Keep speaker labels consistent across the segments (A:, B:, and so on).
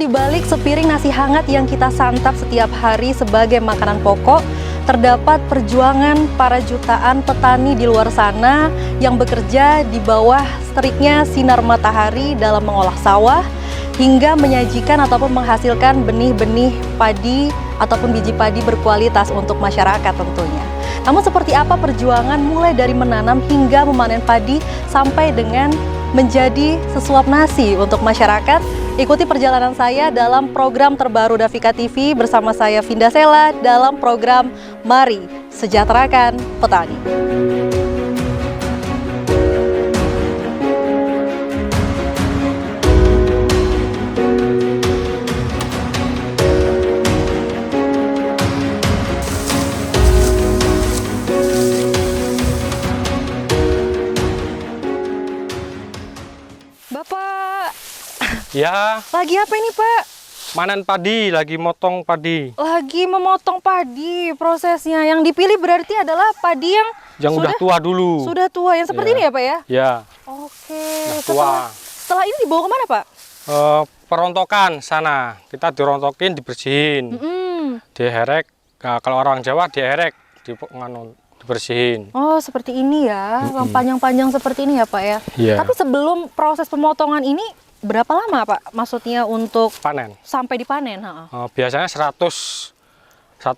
A: di balik sepiring nasi hangat yang kita santap setiap hari sebagai makanan pokok, terdapat perjuangan para jutaan petani di luar sana yang bekerja di bawah teriknya sinar matahari dalam mengolah sawah hingga menyajikan ataupun menghasilkan benih-benih padi ataupun biji padi berkualitas untuk masyarakat tentunya. Namun seperti apa perjuangan mulai dari menanam hingga memanen padi sampai dengan menjadi sesuap nasi untuk masyarakat? Ikuti perjalanan saya dalam program terbaru Davika TV bersama saya Vinda Sela dalam program Mari Sejahterakan Petani. Bapak,
B: ya,
A: lagi apa ini Pak?
B: manen padi, lagi motong padi.
A: Lagi memotong padi prosesnya. Yang dipilih berarti adalah padi yang
B: udah tua dulu.
A: Sudah tua, yang seperti
B: Ya.
A: ini ya Pak ya?
B: Ya.
A: Oke.
B: Udah tua.
A: Setelah ini dibawa kemana Pak?
B: Perontokan sana, kita dirontokin, dibersihin, diherek. Nah, kalau orang Jawa diherek, dibersihin.
A: Oh seperti ini ya, yang panjang-panjang seperti ini ya Pak ya?
B: Iya.
A: Tapi sebelum proses pemotongan ini, berapa lama Pak? Maksudnya untuk
B: Panen.
A: sampai dipanen?
B: Biasanya 100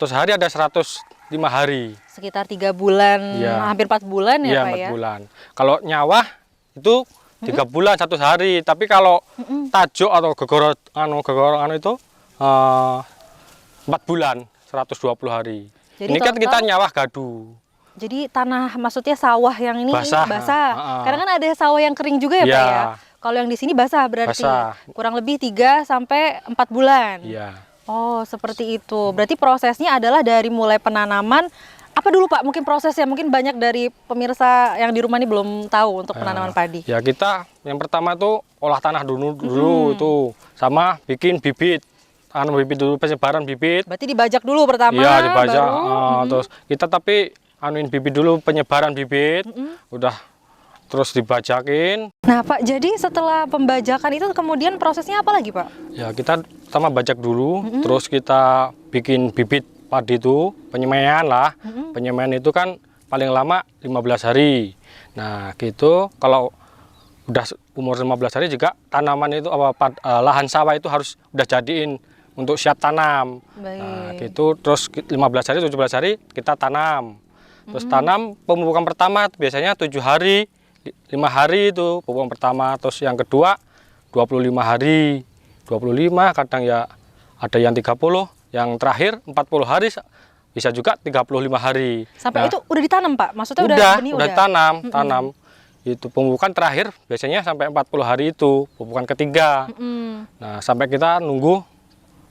B: hari ada 105 hari.
A: Sekitar 3 bulan,
B: Iya.
A: hampir 4 bulan ya
B: Iya,
A: Pak
B: 4
A: ya?
B: bulan. Kalau nyawah itu 3 bulan 100 hari. Tapi kalau tajuk atau gegorong itu 4 bulan 120 hari.
A: Jadi
B: ini kan
A: total-
B: kita nyawah gadu.
A: Jadi tanah, maksudnya sawah yang ini
B: Basah.
A: basah. Karena kan ada sawah yang kering juga ya Pak
B: Iya.
A: ya? Kalau yang di sini basah berarti
B: Basah.
A: kurang lebih 3 sampai 4 bulan.
B: Iya.
A: Oh, seperti itu. Berarti prosesnya adalah dari mulai penanaman. Apa dulu Pak? Mungkin prosesnya, mungkin banyak dari pemirsa yang di rumah ini belum tahu untuk penanaman padi.
B: Ya kita yang pertama tuh olah tanah dulu itu sama bikin bibit. Bibit dulu, penyebaran bibit.
A: Berarti dibajak dulu pertama.
B: Iya, dibajak.
A: baru-
B: Terus kita tapi bibit dulu, penyebaran bibit. Udah terus dibajakin.
A: Nah Pak, jadi setelah pembajakan itu kemudian prosesnya apa lagi Pak?
B: Ya kita pertama bajak dulu, terus kita bikin bibit padi itu, penyemaian lah. Penyemaian itu kan paling lama 15 hari. Nah gitu, kalau udah umur 15 hari juga tanaman itu lahan sawah itu harus udah jadiin untuk siap tanam.
A: Baik.
B: Nah gitu, terus 15 hari, 17 hari kita tanam. Terus tanam pemupukan pertama biasanya 7 hari, 5 hari itu pemupukan pertama. Terus yang kedua 25 hari, 25 kadang ya ada yang 30, yang terakhir 40 hari, bisa juga 35 hari.
A: Sampai
B: Nah,
A: itu udah ditanam Pak? Maksudnya benih
B: udah tanam. Itu pemupukan terakhir biasanya sampai 40 hari itu, pemupukan ketiga. Nah, sampai kita nunggu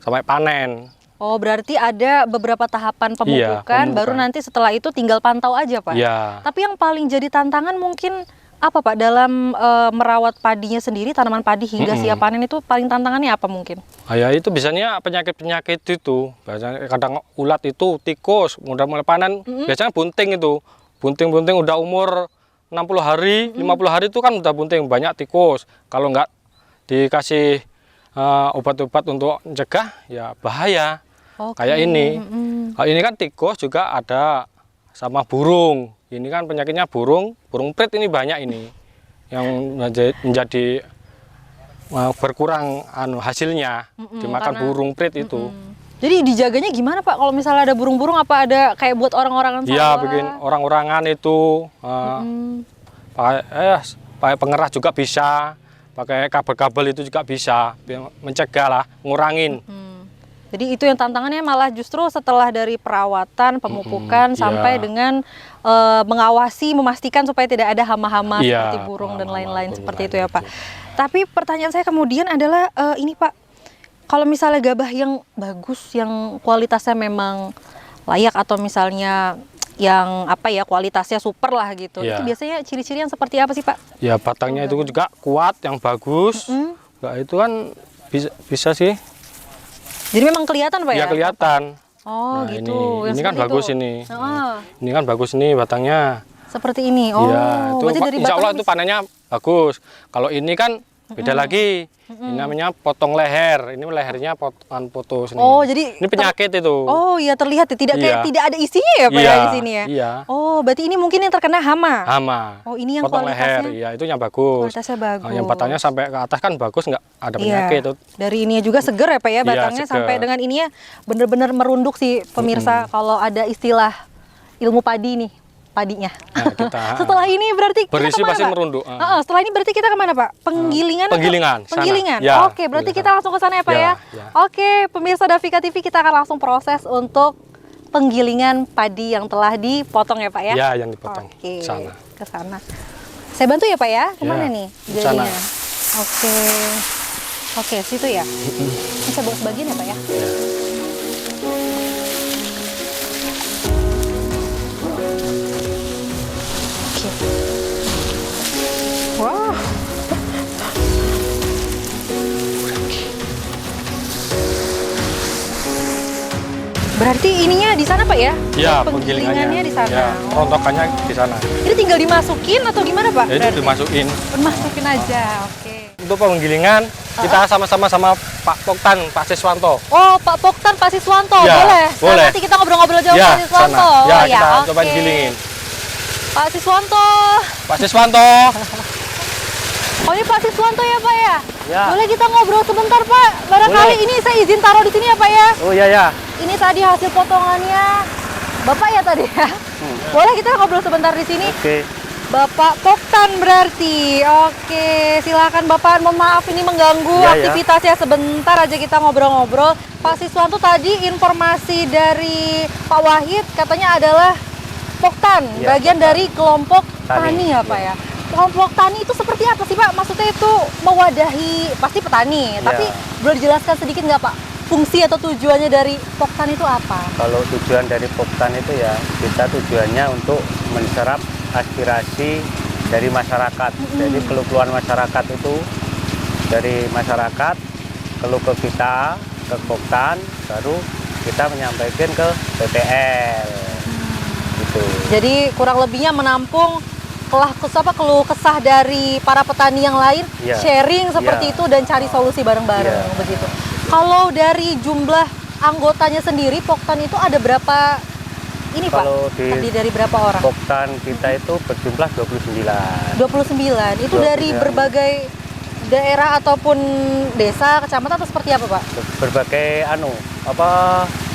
B: sampai panen.
A: Oh, berarti ada beberapa tahapan
B: Iya,
A: pemupukan,
B: pemupukan.
A: baru nanti setelah itu tinggal pantau aja Pak?
B: Iya.
A: Tapi yang paling jadi tantangan mungkin apa Pak dalam merawat padinya sendiri, tanaman padi hingga siap panen itu paling tantangannya apa mungkin?
B: Ya itu biasanya penyakit-penyakit itu. Biasanya kadang ulat itu, tikus, udah mulai panen, biasanya bunting itu. Bunting-bunting udah umur 60 hari, 50 hari itu kan udah bunting, banyak tikus. Kalau nggak dikasih obat-obat untuk mencegah, ya bahaya.
A: Oke.
B: Kayak ini. Kalau ini kan tikus juga ada sama burung. Ini kan penyakitnya burung prit ini banyak ini. Yang menjadi berkurang hasilnya dimakan
A: karena-
B: burung prit itu.
A: Jadi dijaganya gimana Pak? Kalau misalnya ada burung-burung, apa ada kayak buat orang-orangan sawah?
B: Iya, bikin orang-orangan itu pakai pengeras juga bisa, pakai kabel-kabel itu juga bisa, mencegah lah, ngurangin.
A: Jadi itu yang tantangannya malah justru setelah dari perawatan, pemupukan
B: iya.
A: sampai dengan mengawasi, memastikan supaya tidak ada hama-hama
B: Iya,
A: seperti burung dan
B: hama-hama,
A: lain-lain
B: burung
A: seperti
B: lain
A: itu ya Pak.
B: itu.
A: Tapi pertanyaan saya kemudian adalah ini Pak, kalau misalnya gabah yang bagus, yang kualitasnya memang layak atau misalnya yang apa ya kualitasnya super lah gitu,
B: Iya.
A: itu biasanya ciri-ciri yang seperti apa sih Pak?
B: Ya batangnya itu juga kuat, yang bagus. Nah, itu kan bisa sih.
A: Jadi memang kelihatan Pak ya?
B: Ya kelihatan.
A: Oh
B: Nah,
A: gitu.
B: ini
A: yang
B: kan
A: seperti
B: bagus
A: itu.
B: ini.
A: Oh,
B: Ini kan bagus nih batangnya.
A: seperti ini. Oh,
B: Iya, itu
A: berarti dari
B: insya Allah
A: batang
B: itu panennya bagus. Kalau ini kan Beda lagi. Ini namanya potong leher. Ini lehernya potongan putus nih.
A: Oh, jadi
B: ini penyakit itu.
A: Oh, iya terlihat ya. Tidak ada isinya ya Pak ya di sini ya.
B: Iya.
A: Oh, berarti ini mungkin yang terkena hama.
B: Hama.
A: Oh, ini yang
B: potong leher.
A: kualitasnya.
B: Iya, itu yang bagus.
A: Kualitasnya bagus.
B: Yang batangnya sampai ke atas kan bagus, nggak ada penyakit itu.
A: Dari ininya juga seger ya Pak ya batangnya
B: seger.
A: sampai dengan ininya bener-bener merunduk sih pemirsa kalau ada istilah ilmu padi nih. Padinya.
B: Nah, kita,
A: setelah ini berarti
B: berisi
A: kita kemana,
B: pasti
A: Pak?
B: merunduk.
A: Setelah ini berarti kita kemana Pak? Penggilingan?
B: Penggilingan.
A: Atau? Penggilingan.
B: Ya,
A: Oke, berarti kita langsung ke sana ya Pak ya. Oke, pemirsa Davika TV kita akan langsung proses untuk penggilingan padi yang telah dipotong ya Pak ya.
B: Ya, yang dipotong.
A: Oke,
B: Sana.
A: ke sana. Saya bantu ya Pak ya. Kemana
B: Ya,
A: nih?
B: sana.
A: Jadinya? Oke, situ ya. Ini saya bawa sebagian ya Pak ya.
B: Ya.
A: Wow. Berarti ininya di sana Pak ya?
B: Ya,
A: Penggilingannya di sana.
B: Ya, rontokannya di sana.
A: Ini tinggal dimasukin atau gimana Pak?
B: Ya, itu
A: berarti?
B: dimasukin.
A: Masukin aja, oke.
B: Untuk penggilingan kita sama-sama sama Pak Poktan, Pak Siswanto.
A: Oh, Pak Poktan, Pak Siswanto,
B: Ya,
A: boleh?
B: boleh.
A: Nanti kita ngobrol-ngobrol jauh
B: Ya,
A: Pak Siswanto.
B: sana. Ya,
A: Oh,
B: kita coba
A: oke.
B: gilingin.
A: Pak Siswanto.
B: Pak Siswanto.
A: Oh, ini Pak Siswanto ya Pak ya?
B: Ya.
A: Boleh kita ngobrol sebentar Pak? Barangkali
B: Boleh.
A: ini saya izin taruh di sini ya Pak ya?
B: Oh iya ya.
A: Ini tadi hasil potongannya Bapak ya tadi ya? Boleh kita ngobrol sebentar di sini?
B: Oke.
A: Bapak Poktan berarti. Oke, silakan Bapak. Mohon maaf ini mengganggu
B: Ya, ya.
A: aktivitasnya sebentar aja kita ngobrol-ngobrol. Pak Siswanto tadi informasi dari Pak Wahid katanya adalah Poktan,
B: Ya,
A: bagian
B: Poktan.
A: dari kelompok tani,
B: Tani,
A: ya Pak ya. Kelompok tani itu seperti apa sih Pak? Maksudnya itu mewadahi pasti petani,
B: Ya.
A: tapi boleh dijelaskan sedikit nggak Pak? Fungsi atau tujuannya dari Poktan itu apa?
C: Kalau tujuan dari Poktan itu ya, kita tujuannya untuk menserap aspirasi dari masyarakat. Jadi keluhan masyarakat itu dari masyarakat, keluh ke kita, ke Poktan, baru kita menyampaikan ke PPL. Gitu.
A: Jadi kurang lebihnya menampung keluh kesah dari para petani yang lain,
C: Iya.
A: sharing seperti
C: Iya.
A: itu dan cari solusi bareng-bareng
C: Iya.
A: begitu. Kalau dari jumlah anggotanya sendiri, Poktan itu ada berapa ini
C: Kalau
A: Pak?
C: di
A: Terdiri dari berapa orang?
C: Poktan kita itu berjumlah 29.
A: 29. Itu dari
C: 29.
A: berbagai daerah ataupun desa, kecamatan atau seperti apa Pak?
C: Berbagai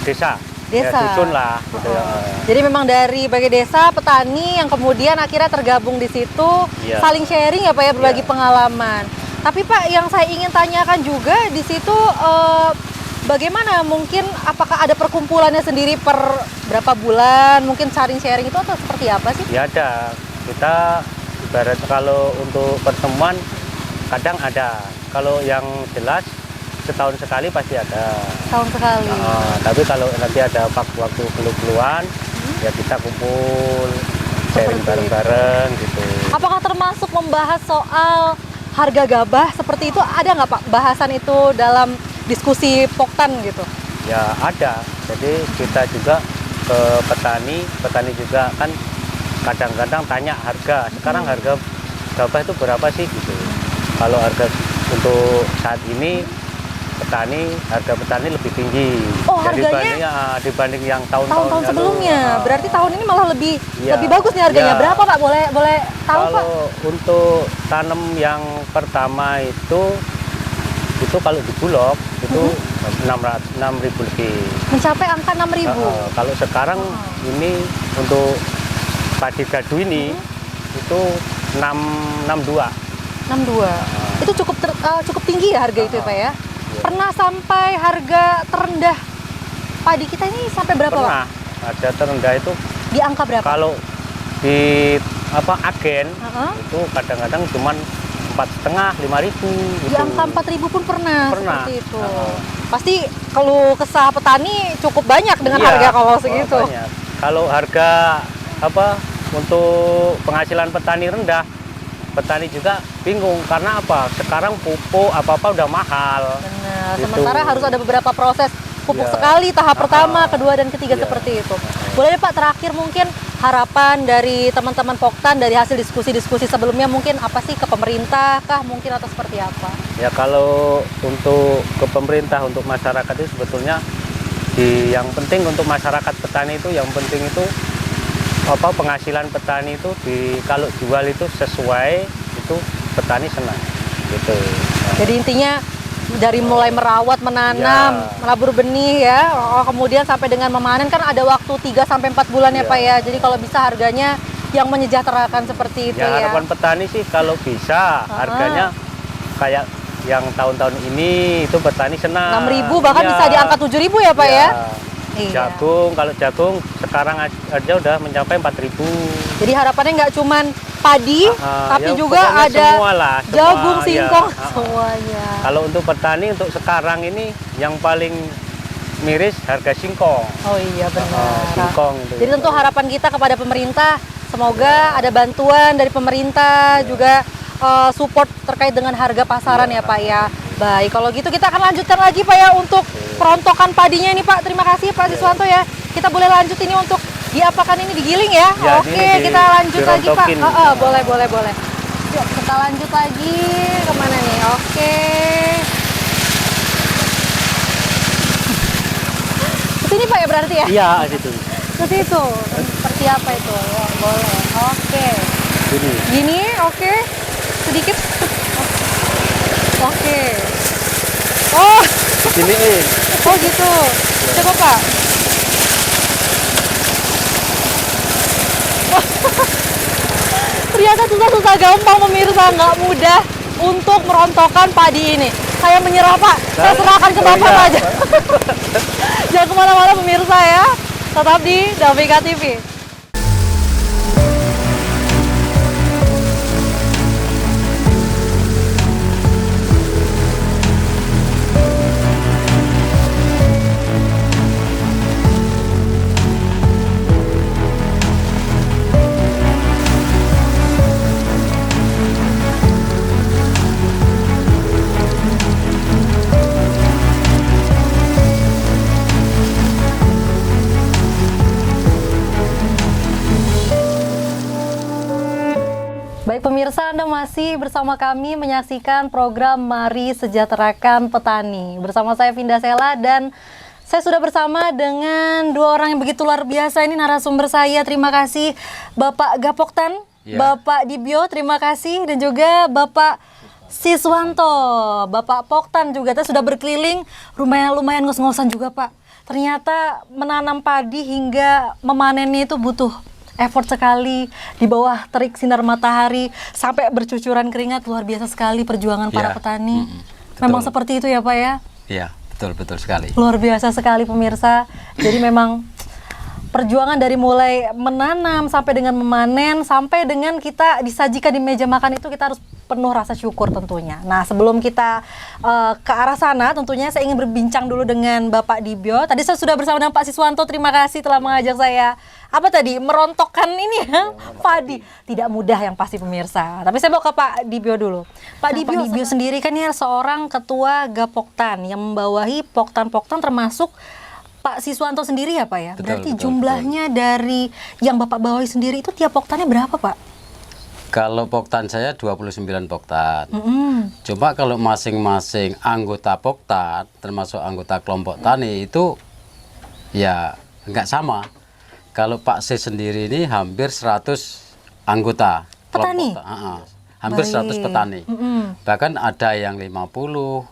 C: desa.
A: Desa.
C: Ya, dusun lah gitu ya.
A: Jadi memang dari berbagai desa, petani yang kemudian akhirnya tergabung di situ,
C: Iya.
A: saling sharing ya Pak ya, berbagi
C: Iya.
A: pengalaman. Tapi Pak, yang saya ingin tanyakan juga di situ bagaimana mungkin apakah ada perkumpulannya sendiri per berapa bulan, mungkin sharing itu atau seperti apa sih?
C: Ya ada. Kita ibarat kalau untuk pertemuan kadang ada. Kalau yang jelas setahun sekali pasti ada.
A: Tahun sekali.
C: Tapi kalau nanti ada waktu keluhan ya kita kumpul sharing
A: Seperti
C: bareng-bareng gitu.
A: Apakah termasuk membahas soal harga gabah seperti itu, ada nggak Pak bahasan itu dalam diskusi Poktan gitu?
C: Ya ada. Jadi kita juga ke petani juga kan kadang-kadang tanya harga. Sekarang harga gabah itu berapa sih gitu. Kalau harga untuk saat ini harga petani lebih tinggi.
A: Oh, harganya?
C: Dibanding yang tahun-tahun
A: Tahun-tahun
C: lalu.
A: sebelumnya. Berarti tahun ini malah lebih
C: Iya.
A: lebih bagus nih harganya.
C: Iya.
A: Berapa Pak? Boleh tahu Pak?
C: Kalau untuk tanam yang pertama itu kalau di Bulog itu 6.000 lebih.
A: Mencapai angka 6.000.
C: Kalau sekarang ini untuk padi gadu ini itu 662.
A: 62. Itu cukup tinggi ya harga itu ya Pak ya? Pernah sampai harga terendah padi kita ini sampai berapa Pak?
C: Pernah ada terendah itu
A: Di angka berapa?
C: kalau di agen
A: Heeh.
C: itu kadang-kadang cuman 4,5 5.000
A: Di angka 4.000 pun pernah,
C: Pernah.
A: seperti itu. Pasti kalau kesah petani cukup banyak dengan
C: Iya,
A: harga kalau segitu.
C: banyak. Kalau harga untuk penghasilan petani rendah, petani juga bingung karena apa? Sekarang pupuk apa-apa udah mahal.
A: Benar.
C: Gitu.
A: Sementara harus ada beberapa proses pupuk
C: Iya.
A: sekali tahap pertama, kedua dan ketiga
C: Iya.
A: seperti itu. Boleh deh Pak terakhir mungkin harapan dari teman-teman Poktan dari hasil diskusi-diskusi sebelumnya mungkin apa sih ke pemerintah kah mungkin atau seperti apa?
C: Ya kalau untuk ke pemerintah, untuk masyarakat itu sebetulnya yang penting untuk masyarakat petani itu yang penting itu penghasilan petani itu kalau jual itu sesuai, itu petani senang gitu.
A: Jadi intinya dari mulai merawat, menanam, menabur benih ya, kemudian sampai dengan memanen kan ada waktu 3 sampai 4 bulan ya Pak ya. Jadi kalau bisa harganya yang menyejahterakan seperti itu ya.
C: Harapan petani sih kalau bisa harganya kayak yang tahun-tahun ini itu petani senang.
A: 6.000 bahkan bisa di angka 7.000 ya Pak ya. Iya.
C: Jagung, kalau jagung sekarang aja udah mencapai 4.000.
A: Jadi harapannya nggak cuman padi, tapi
C: ya,
A: juga ada
C: semua,
A: jagung, singkong,
C: ya.
A: semuanya.
C: Kalau untuk petani untuk sekarang ini yang paling miris harga singkong.
A: Oh iya benar.
C: Singkong itu.
A: Jadi tentu harapan kita kepada pemerintah, semoga ada bantuan dari pemerintah juga support terkait dengan harga pasaran ya Pak ya. Baik, kalau gitu kita akan lanjutkan lagi Pak ya untuk perontokan padinya ini Pak. Terima kasih Pak Siswanto ya. Kita boleh lanjut ini untuk diapakan ini digiling ya? Oke, kita lanjut lagi Pak. Boleh. Yuk kita lanjut lagi kemana nih? Oke. Kesini Pak ya berarti ya?
C: Iya, situ.
A: Ke situ. Seperti apa itu? Ya, boleh. Oke. Gini, oke. Sedikit. Oke. Oh.
C: Giniin.
A: Oh gitu. Coba Pak. Ternyata susah-susah gampang pemirsa, nggak mudah untuk merontokkan padi ini. Saya menyerah Pak, saya serahkan ke Bapak aja. Jangan kemana-mana pemirsa ya, tetap di Davika TV. Baik pemirsa, Anda masih bersama kami menyaksikan program Mari Sejahterakan Petani. Bersama saya Vinda Sela dan saya sudah bersama dengan dua orang yang begitu luar biasa. Ini narasumber saya, terima kasih Bapak Gapoktan, Bapak Dibyo, terima kasih. Dan juga Bapak Siswanto, Bapak Poktan juga. Kita sudah berkeliling, lumayan ngos-ngosan juga Pak. Ternyata menanam padi hingga memanennya itu butuh effort sekali di bawah terik sinar matahari sampai bercucuran keringat. Luar biasa sekali perjuangan para petani. Memang seperti itu ya Pak ya?
D: Iya, betul sekali.
A: Luar biasa sekali pemirsa. Jadi memang perjuangan dari mulai menanam sampai dengan memanen sampai dengan kita disajikan di meja makan itu kita harus penuh rasa syukur tentunya. Nah sebelum kita ke arah sana tentunya saya ingin berbincang dulu dengan Bapak Dibyo. Tadi saya sudah bersama dengan Pak Siswanto, terima kasih telah mengajak saya merontokkan ini ya padi. Tidak mudah yang pasti pemirsa. Tapi saya mau ke Pak Dibyo dulu. Pak Dibyo sendiri kan ya seorang ketua Gapoktan yang membawahi Poktan-Poktan termasuk Pak Siswanto sendiri ya Pak ya? Berarti jumlahnya dari yang Bapak bawahi sendiri itu tiap Poktannya berapa Pak?
D: Kalau Poktan saya 29 Poktan. Cuma kalau masing-masing anggota Poktan, termasuk anggota kelompok tani itu ya nggak sama. Kalau Pak C sendiri ini hampir 100 anggota
A: petani.
D: Hampir 100 petani. Bahkan ada yang 50,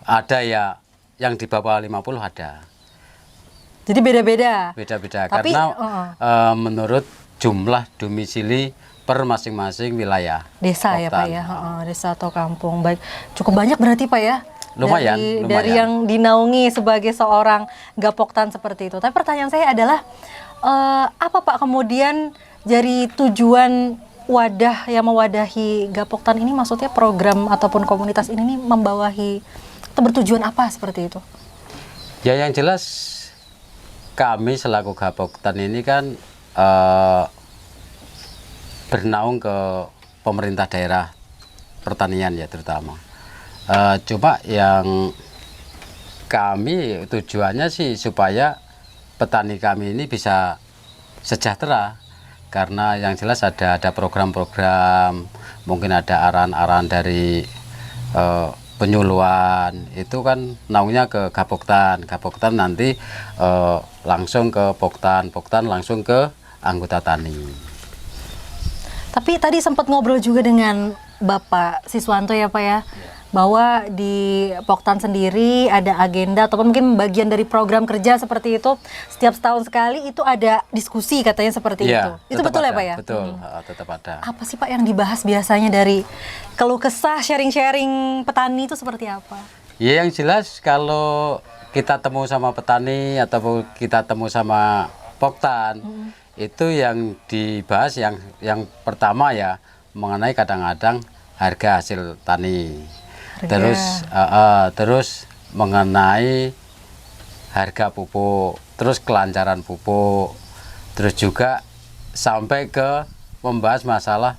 D: ada ya yang di bawah 50 ada.
A: Jadi beda-beda.
D: Beda-beda
A: Tapi,
D: karena menurut jumlah domisili per masing-masing wilayah
A: desa
D: Poktan.
A: Ya Pak ya, desa atau kampung. Baik, cukup banyak berarti Pak ya.
D: Lumayan.
A: Dari yang dinaungi sebagai seorang Gapoktan seperti itu. Tapi pertanyaan saya adalah apa Pak kemudian jadi tujuan wadah yang mewadahi Gapoktan ini, maksudnya program ataupun komunitas ini membawahi atau bertujuan apa seperti itu?
D: Ya yang jelas kami selaku Gapoktan ini kan bernaung ke pemerintah daerah pertanian ya terutama. Cuma yang kami tujuannya sih supaya petani kami ini bisa sejahtera karena yang jelas ada program-program, mungkin ada arahan-arahan dari penyuluhan, itu kan naungnya ke Gapoktan, Gapoktan nanti langsung ke Poktan, Poktan langsung ke anggota tani.
A: Tapi tadi sempat ngobrol juga dengan Bapak Siswanto ya Pak ya, bahwa di Poktan sendiri ada agenda ataupun mungkin bagian dari program kerja seperti itu, setiap setahun sekali itu ada diskusi katanya seperti itu. Itu betul ya Pak ya?
D: Betul, tetap ada.
A: Apa sih Pak yang dibahas biasanya dari keluh kesah, sharing-sharing petani itu seperti apa?
D: Ya yang jelas kalau kita temu sama petani atau kita temu sama Poktan, itu yang dibahas yang pertama ya mengenai kadang-kadang harga hasil tani. Terus mengenai harga pupuk, terus kelancaran pupuk, terus juga sampai ke membahas masalah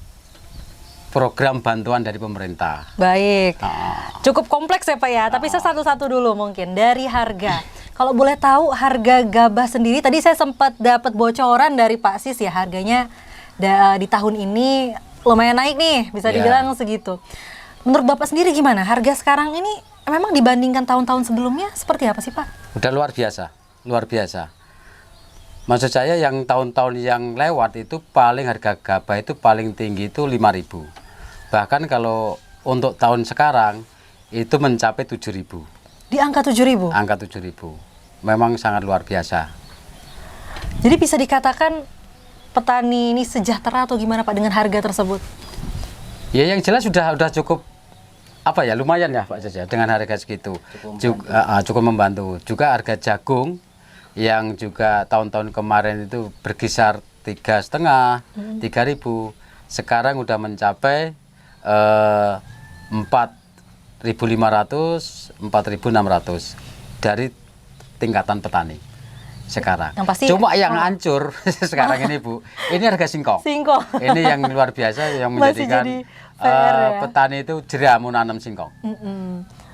D: program bantuan dari pemerintah.
A: Baik, cukup kompleks ya Pak ya, tapi saya satu-satu dulu mungkin dari harga. Kalau boleh tahu harga gabah sendiri, tadi saya sempat dapat bocoran dari Pak Sis ya, harganya di tahun ini lumayan naik nih, bisa dibilang segitu. Menurut Bapak sendiri gimana? Harga sekarang ini memang dibandingkan tahun-tahun sebelumnya seperti apa sih Pak?
D: Udah luar biasa, luar biasa. Maksud saya yang tahun-tahun yang lewat itu paling harga gabah itu paling tinggi itu 5.000. Bahkan kalau untuk tahun sekarang itu mencapai 7.000.
A: Di angka 7.000?
D: Angka 7.000. Memang sangat luar biasa.
A: Jadi bisa dikatakan petani ini sejahtera atau gimana Pak dengan harga tersebut?
D: Ya yang jelas sudah cukup apa ya, lumayan ya Pak Jaja dengan harga segitu. Cukup membantu. Juga harga jagung yang juga tahun-tahun kemarin itu berkisar 3,5, 3.000. Sekarang udah mencapai 4.500, 4.600 dari tingkatan petani sekarang.
A: Yang pasti,
D: cuma yang hancur sekarang ini Bu, ini harga singkong. Ini yang luar biasa yang menjadikan petani itu jerah mau nanam singkong.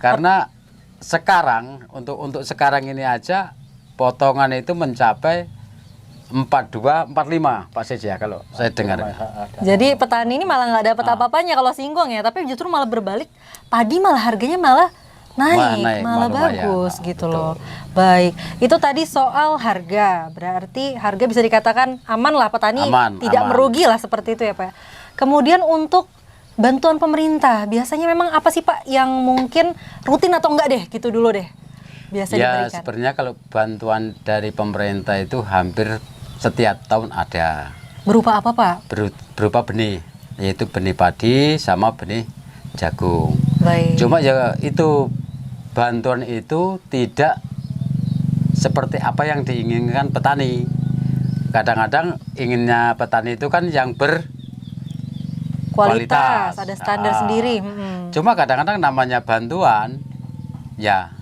D: Karena sekarang untuk sekarang ini aja potongan itu mencapai 42, 45 Pak Seja kalau saya dengar.
A: Jadi petani ini malah nggak dapat apa-apanya kalau singkong ya, tapi justru malah berbalik, padi malah harganya malah naik, malah bagus gitu loh. Baik, itu tadi soal harga, berarti harga bisa dikatakan aman lah, petani tidak merugi lah seperti itu ya Pak. Kemudian untuk bantuan pemerintah, biasanya memang apa sih Pak yang mungkin rutin atau enggak deh gitu dulu deh biasanya
D: ya
A: diberikan?
D: Sebenarnya kalau bantuan dari pemerintah itu hampir setiap tahun ada.
A: Berupa apa Pak?
D: Berupa benih, yaitu benih padi sama benih jagung.
A: Baik.
D: Cuma ya itu bantuan itu tidak seperti apa yang diinginkan petani. Kadang-kadang inginnya petani itu kan yang berkualitas,
A: ada standar sendiri.
D: Cuma kadang-kadang namanya bantuan, ya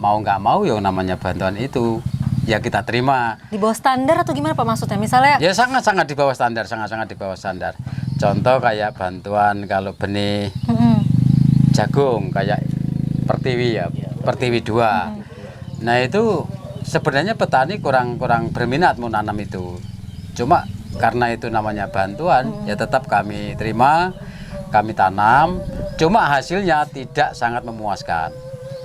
D: mau nggak mau ya namanya bantuan itu ya kita terima.
A: Di bawah standar atau gimana Pak maksudnya? Misalnya?
D: Ya sangat-sangat di bawah standar, sangat-sangat di bawah standar. Contoh kayak bantuan kalau benih jagung kayak Pertiwi ya, Pertiwi 2. Nah itu sebenarnya petani kurang berminat mau nanam itu. Cuma karena itu namanya bantuan, ya tetap kami terima, kami tanam. Cuma hasilnya tidak sangat memuaskan.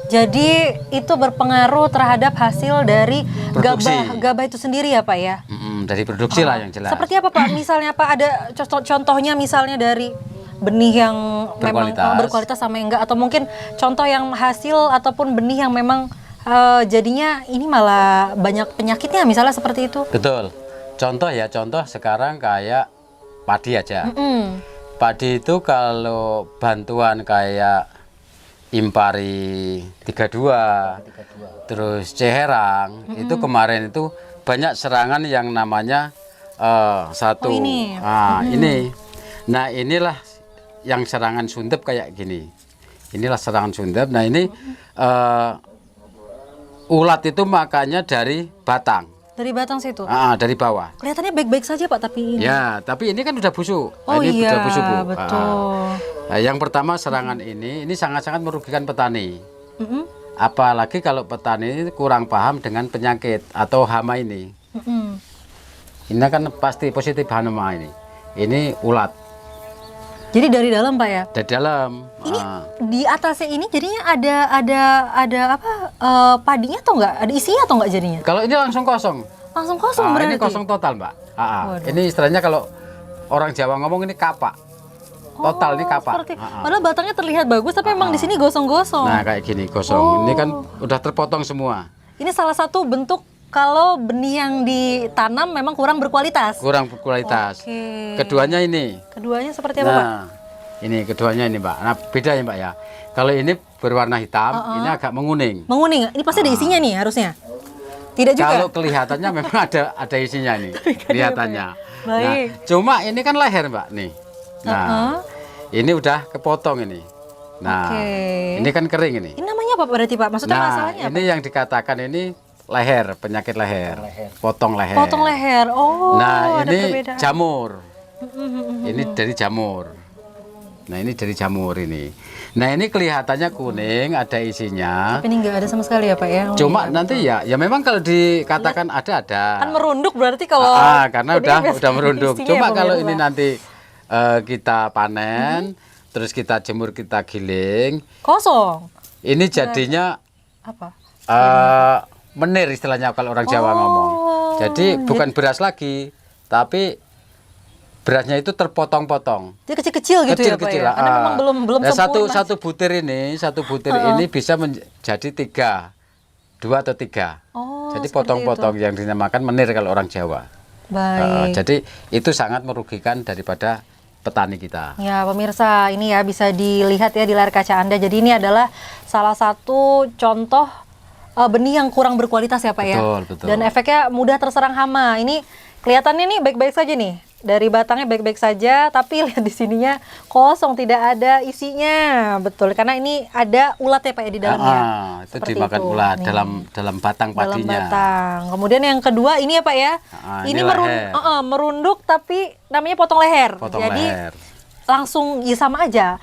A: Jadi itu berpengaruh terhadap hasil dari gabah itu sendiri ya Pak ya?
D: Dari produksi lah yang jelas.
A: Seperti apa Pak? Misalnya Pak ada contohnya misalnya dari benih yang memang berkualitas sama enggak, atau mungkin contoh yang hasil ataupun benih yang memang jadinya ini malah banyak penyakitnya misalnya seperti itu?
D: Betul. Contoh sekarang kayak padi aja. Padi itu kalau bantuan kayak Impari 32, terus Ceherang, itu kemarin itu banyak serangan yang namanya ini. Nah inilah yang serangan sundep kayak gini. Inilah serangan sundep. Nah ini ulat itu makanya dari batang.
A: Dari batang situ?
D: Dari bawah.
A: Kelihatannya baik-baik saja Pak, tapi ini.
D: Ya, tapi ini kan udah busuk.
A: Ini
D: udah busuk Bu.
A: Betul.
D: Nah, yang pertama serangan ini sangat-sangat merugikan petani. Apalagi kalau petani kurang paham dengan penyakit atau hama ini. Ini kan pasti positif hama ini. Ini ulat
A: Jadi dari dalam Pak ya?
D: dari dalam.
A: Ini di atasnya ini jadinya ada apa padinya atau enggak? Ada isinya atau enggak jadinya?
D: Kalau ini langsung kosong.
A: Langsung kosong berarti.
D: Ini kosong total, Mbak.
A: Waduh.
D: Ini istilahnya kalau orang Jawa ngomong ini kapak. Total ini kapak.
A: Seperti, padahal batangnya terlihat bagus tapi emang di sini gosong-gosong.
D: Nah, kayak gini kosong. Ini kan udah terpotong semua.
A: Ini salah satu bentuk kalau benih yang ditanam memang kurang berkualitas.
D: Kurang berkualitas.
A: Oke.
D: Keduanya ini.
A: Keduanya seperti apa Pak?
D: Nah, ini keduanya ini, Mbak. Nah, beda ya, Mbak ya. Kalau ini berwarna hitam, ini agak menguning.
A: Menguning. Ini pasti ada isinya nih harusnya. Tidak juga.
D: Kalau kelihatannya memang ada isinya nih, kelihatannya.
A: Baik.
D: Nah, cuma ini kan leher, Mbak, nih. Nah, ini udah kepotong ini. Nah,
A: Oke.
D: ini kan kering ini.
A: Ini namanya apa berarti Pak? Maksudnya
D: Nah,
A: masalahnya apa?
D: ini yang dikatakan ini leher, penyakit leher, potong leher.
A: Potong leher. Oh,
D: Nah,
A: ada
D: ini
A: perbedaan.
D: jamur. Ini dari jamur. Nah, ini dari jamur ini. Nah, ini kelihatannya kuning, ada isinya.
A: Tapi ini nggak ada sama sekali ya Pak ya?
D: Cuma nanti ya memang kalau dikatakan ada.
A: Kan merunduk berarti kalau
D: Karena
A: ini kan
D: udah merunduk.
A: isinya
D: Cuma
A: ya,
D: kalau
A: pemirsa.
D: ini nanti kita panen, terus kita jemur, kita giling,
A: kosong.
D: ini jadinya
A: Apa?
D: menir istilahnya kalau orang Jawa ngomong. Jadi bukan beras lagi, tapi berasnya itu terpotong-potong.
A: Jadi kecil-kecil gitu ya Pak
D: Kecil-kecil
A: ya? Karena memang belum
D: Nah,
A: sempurna.
D: satu butir ini bisa menjadi 2 atau 3.
A: Oh,
D: Jadi
A: seperti
D: potong-potong yang dinamakan menir kalau orang Jawa.
A: Baik.
D: Jadi itu sangat merugikan daripada petani kita.
A: Ya pemirsa, ini ya bisa dilihat ya di layar kaca Anda. Jadi ini adalah salah satu contoh benih yang kurang berkualitas ya Pak ya.
D: Betul.
A: Dan efeknya mudah terserang hama. Ini kelihatannya nih baik-baik saja nih. Dari batangnya baik-baik saja, tapi lihat di sininya kosong, tidak ada isinya. Betul, karena ini ada ulat ya Pak ya di dalamnya.
D: Itu
A: Seperti
D: dimakan
A: itu.
D: ulat
A: Nih.
D: dalam batang
A: Dalam
D: padinya.
A: batang. Kemudian yang kedua ini ya Pak ya.
D: Ini leher.
A: Merunduk tapi namanya potong leher.
D: Potong
A: Jadi
D: leher.
A: langsung ya sama aja.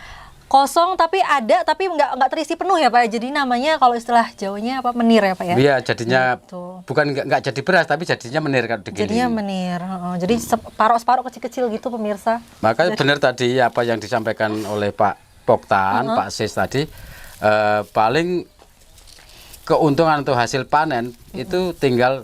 A: Kosong tapi ada tapi nggak terisi penuh ya Pak. Jadi namanya kalau istilah Jawanya apa menir ya Pak ya.
D: Iya, jadinya
A: Gitu.
D: bukan nggak jadi beras tapi jadinya menir kalau digiling.
A: Jadinya menir. Jadi separuh-separuh kecil-kecil gitu pemirsa.
D: Maka benar tadi apa yang disampaikan oleh Pak Poktan, Pak Sis tadi, paling keuntungan untuk hasil panen itu tinggal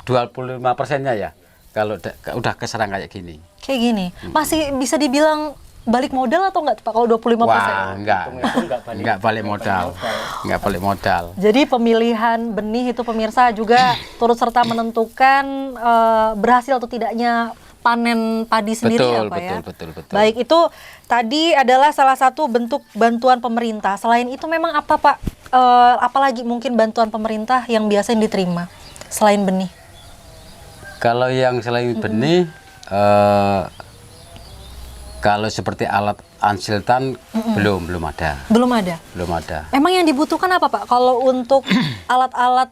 D: 25%-nya ya. Kalau udah keserang kayak gini.
A: Kayak gini. Masih bisa dibilang balik modal atau enggak Pak kalau 25%?
D: Wah, enggak balik modal. Enggak balik modal.
A: Jadi pemilihan benih itu pemirsa juga turut serta menentukan berhasil atau tidaknya panen padi sendiri ya Pak ya.
D: Betul.
A: Baik, itu tadi adalah salah satu bentuk bantuan pemerintah. Selain itu memang apa Pak? Apalagi mungkin bantuan pemerintah yang biasa yang diterima selain benih?
D: Kalau yang selain benih, kalau seperti alat ansiltan belum ada.
A: Belum ada.
D: Belum ada.
A: Emang yang dibutuhkan apa Pak? Kalau untuk alat-alat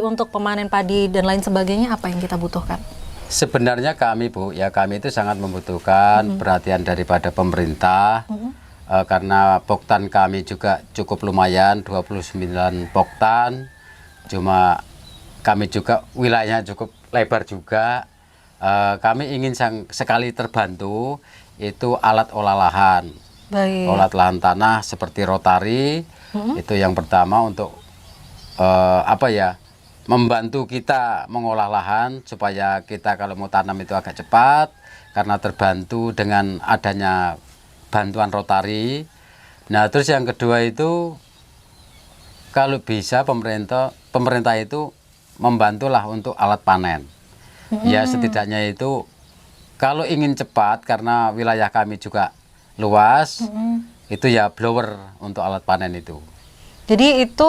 A: untuk pemanen padi dan lain sebagainya apa yang kita butuhkan?
D: Sebenarnya kami kami itu sangat membutuhkan perhatian daripada pemerintah karena poktan kami juga cukup lumayan 29 poktan. Cuma kami juga wilayahnya cukup lebar juga. Kami ingin sekali terbantu itu alat olah lahan.
A: Baik.
D: Olah lahan tanah seperti rotari itu yang pertama untuk membantu kita mengolah lahan supaya kita kalau mau tanam itu agak cepat karena terbantu dengan adanya bantuan rotari. Nah, terus yang kedua itu kalau bisa pemerintah itu membantulah untuk alat panen. Ya setidaknya itu kalau ingin cepat karena wilayah kami juga luas, itu ya blower untuk alat panen itu.
A: Jadi itu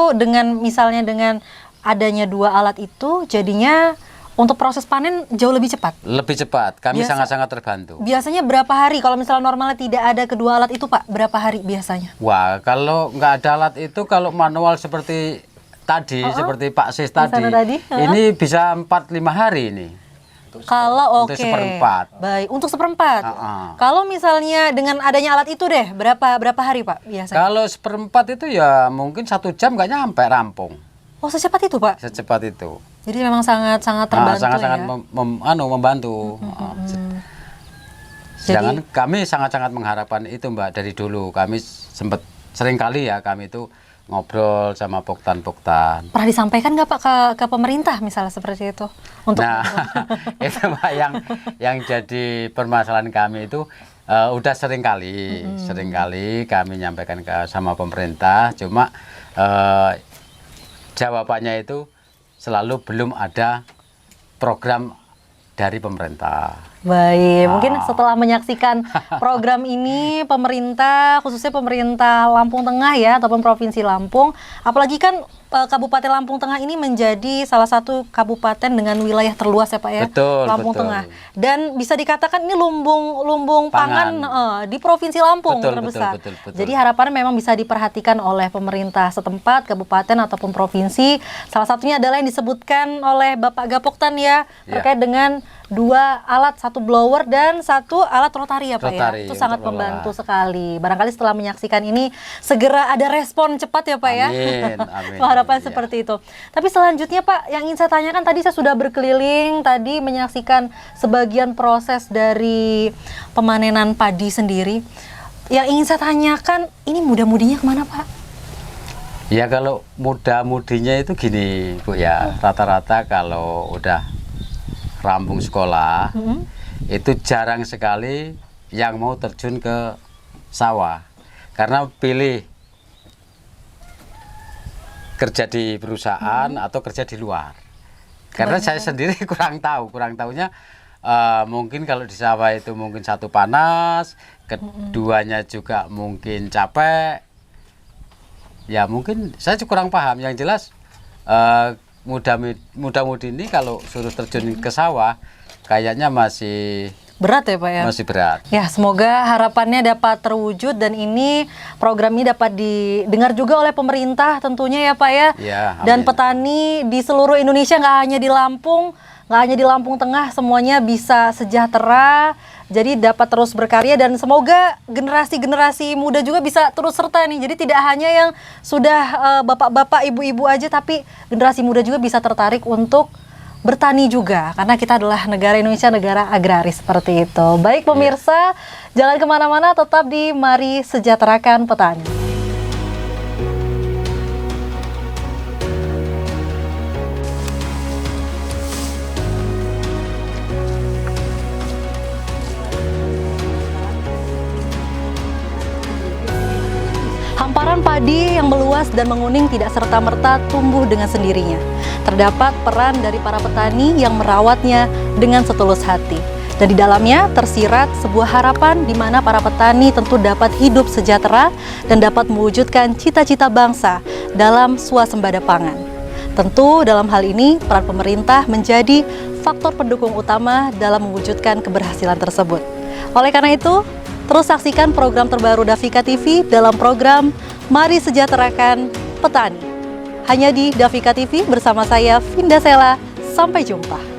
A: misalnya dengan adanya 2 alat itu jadinya untuk proses panen jauh lebih cepat.
D: Lebih cepat, kami sangat-sangat terbantu.
A: Biasanya berapa hari kalau misalnya normalnya tidak ada kedua alat itu Pak? Berapa hari biasanya?
D: Wah, kalau nggak ada alat itu, kalau manual seperti tadi, seperti Pak Sis tadi, ini bisa 4-5 hari ini.
A: Kalau
D: Untuk seperempat.
A: Baik, untuk seperempat. Kalau misalnya dengan adanya alat itu deh, berapa hari Pak biasanya?
D: Kalau seperempat itu ya mungkin 1 jam nggak nyampe rampung.
A: Oh, secepat itu, Pak?
D: Secepat itu.
A: Jadi memang sangat-sangat terbantu
D: Sangat-sangat
A: ya?
D: membantu. Sedangkan kami sangat-sangat mengharapkan itu, Mbak, dari dulu. Kami sempat sering kali ya kami itu ngobrol sama poktan-poktan.
A: Pernah disampaikan nggak Pak ke pemerintah misalnya seperti itu? Untuk
D: Nah, itu Mbak yang jadi permasalahan kami itu udah sering kali kami nyampaikan sama pemerintah, cuma jawabannya itu selalu belum ada program dari pemerintah.
A: Baik, mungkin setelah menyaksikan program ini, pemerintah, khususnya pemerintah Lampung Tengah ya, ataupun Provinsi Lampung, apalagi kan Kabupaten Lampung Tengah ini menjadi salah satu kabupaten dengan wilayah terluas ya Pak ya,
D: Betul,
A: Lampung
D: betul.
A: Tengah. Dan bisa dikatakan ini lumbung pangan di Provinsi Lampung
D: Betul,
A: terbesar.
D: betul.
A: Jadi harapannya memang bisa diperhatikan oleh pemerintah setempat, kabupaten ataupun provinsi. Salah satunya adalah yang disebutkan oleh Bapak Gapoktan ya, terkait dengan 2 alat, 1 blower dan 1 alat rotari ya Pak
D: Rotari,
A: ya. Itu sangat
D: untuk
A: membantu sekali. Barangkali setelah menyaksikan ini segera ada respon cepat ya Pak ya.
D: Amin.
A: Harapan
D: Iya.
A: seperti itu. Tapi selanjutnya Pak, yang ingin saya tanyakan tadi saya sudah berkeliling tadi menyaksikan sebagian proses dari pemanenan padi sendiri. Yang ingin saya tanyakan, ini mudah-mudinya kemana Pak?
D: Ya kalau muda-mudinya itu gini Bu ya, rata-rata kalau udah rampung sekolah itu jarang sekali yang mau terjun ke sawah karena pilih kerja di perusahaan atau kerja di luar. Karena saya sendiri kurang tahunya mungkin kalau di sawah itu mungkin satu panas, keduanya juga mungkin capek. Ya mungkin saya kurang paham. Yang jelas muda-mudi ini kalau suruh terjun ke sawah kayaknya masih
A: Berat ya Pak ya?
D: masih berat.
A: Ya, semoga harapannya dapat terwujud dan ini program ini dapat didengar juga oleh pemerintah tentunya ya Pak ya.
D: Ya,
A: dan
D: amin.
A: petani di seluruh Indonesia, nggak hanya di Lampung, nggak hanya di Lampung Tengah, semuanya bisa sejahtera. Jadi dapat terus berkarya dan semoga generasi-generasi muda juga bisa terus serta nih. Jadi tidak hanya yang sudah bapak-bapak, ibu-ibu aja, tapi generasi muda juga bisa tertarik untuk bertani juga, karena kita adalah negara Indonesia, negara agraris seperti itu. Baik pemirsa, jangan kemana-mana, tetap di Mari Sejahterakan Petani. Hamparan padi yang meluas dan menguning tidak serta-merta tumbuh dengan sendirinya. Terdapat peran dari para petani yang merawatnya dengan setulus hati. Dan di dalamnya tersirat sebuah harapan di mana para petani tentu dapat hidup sejahtera dan dapat mewujudkan cita-cita bangsa dalam swasembada pangan. Tentu dalam hal ini peran pemerintah menjadi faktor pendukung utama dalam mewujudkan keberhasilan tersebut. Oleh karena itu, terus saksikan program terbaru Davika TV dalam program Mari Sejahterakan Petani. Hanya di Davika TV bersama saya, Vinda Sela. Sampai jumpa.